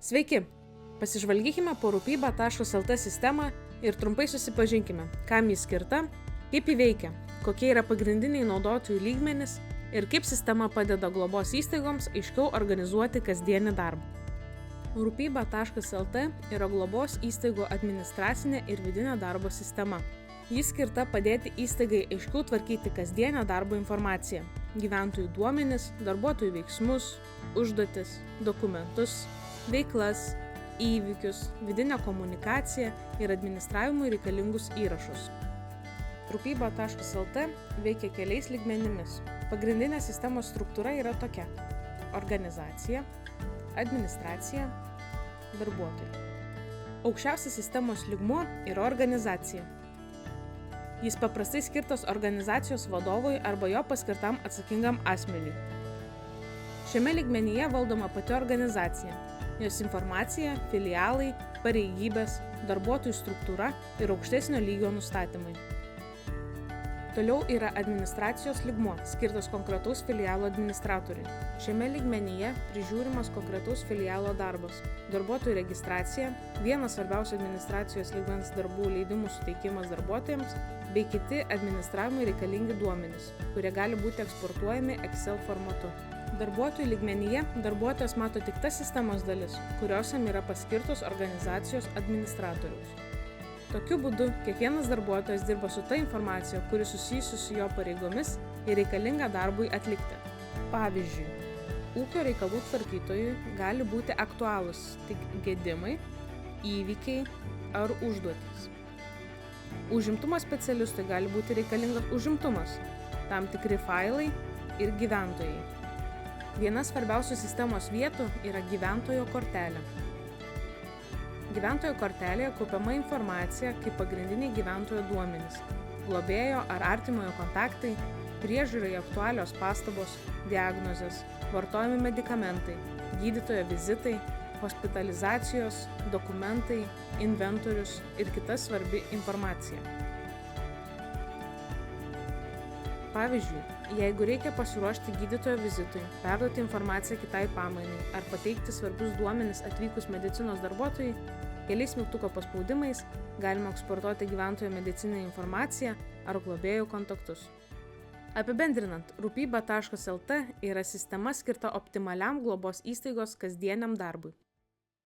Sveiki! Pasižvalgykime po rūpyba.lt sistemą ir trumpai susipažinkime, kam jis skirta, kaip ji veikia, kokie yra pagrindiniai naudotojų lygmenys ir kaip sistema padeda globos įstaigoms aiškiau organizuoti kasdienį darbą. Rūpyba.lt yra globos įstaigų administracinė ir vidinė darbo sistema. Ji skirta padėti įstaigai aiškiau tvarkyti kasdienę darbo informaciją, gyventojų duomenis, darbuotojų veiksmus, užduotis, dokumentus, veiklas, įvykius, vidinę komunikaciją ir administravimui reikalingus įrašus. Rūpyba.lt veikia keliais lygmenimis. Pagrindinė sistemos struktūra yra tokia: organizacija, administracija, darbuotojai. Aukščiausias sistemos lygmuo yra organizacija. Jis paprastai skirtas organizacijos vadovui arba jo paskirtam atsakingam asmeniui. Šiame lygmenyje valdoma pati organizacija, jos informacija, filialai, pareigybės, darbuotojų struktūra ir aukštesnio lygio nustatymai. Toliau yra administracijos lygmuo, skirtas konkretaus filialo administratoriui. Šiame lygmenyje prižiūrimas konkretaus filialo darbas, darbuotojų registracija, vienas svarbiausių administracijos lygmens darbų leidimų suteikimas darbuotojams bei kiti administravimui reikalingi duomenys, kurie gali būti eksportuojami Excel formatu. Darbuotojų lygmenyje darbuotojas mato tik tas sistemos dalis, kuriosiam yra paskirtos organizacijos administratoriaus. Tokiu būdu kiekvienas darbuotojas dirba su ta informacija, kuri susijusi su jo pareigomis ir reikalinga darbui atlikti. Pavyzdžiui, ūkio reikalų tvarkytojui gali būti aktualūs tik gedimai, įvykiai ar užduotys. Užimtumo specialistui gali būti reikalingas užimtumas, tam tikri failai ir gyventojai. Viena svarbiausių sistemos vietų yra gyventojo kortelė. Gyventojo kortelėje kaupiama informacija kaip pagrindiniai gyventojo duomenys, globėjo ar artimojo kontaktai, priežiūrai aktualios pastabos, diagnozės, vartojami medikamentai, gydytojo vizitai, hospitalizacijos, dokumentai, inventorius ir kita svarbi informacija. Pavyzdžiui, jeigu reikia pasiruošti gydytojo vizitui, perduoti informaciją kitai pamainai ar pateikti svarbius duomenis atvykus medicinos darbuotojai, keliais mygtuko paspaudimais galima eksportuoti gyventojo medicininę informaciją ar globėjų kontaktus. Apibendrinant, rūpyba.lt yra sistema skirta optimaliam globos įstaigos kasdieniam darbui.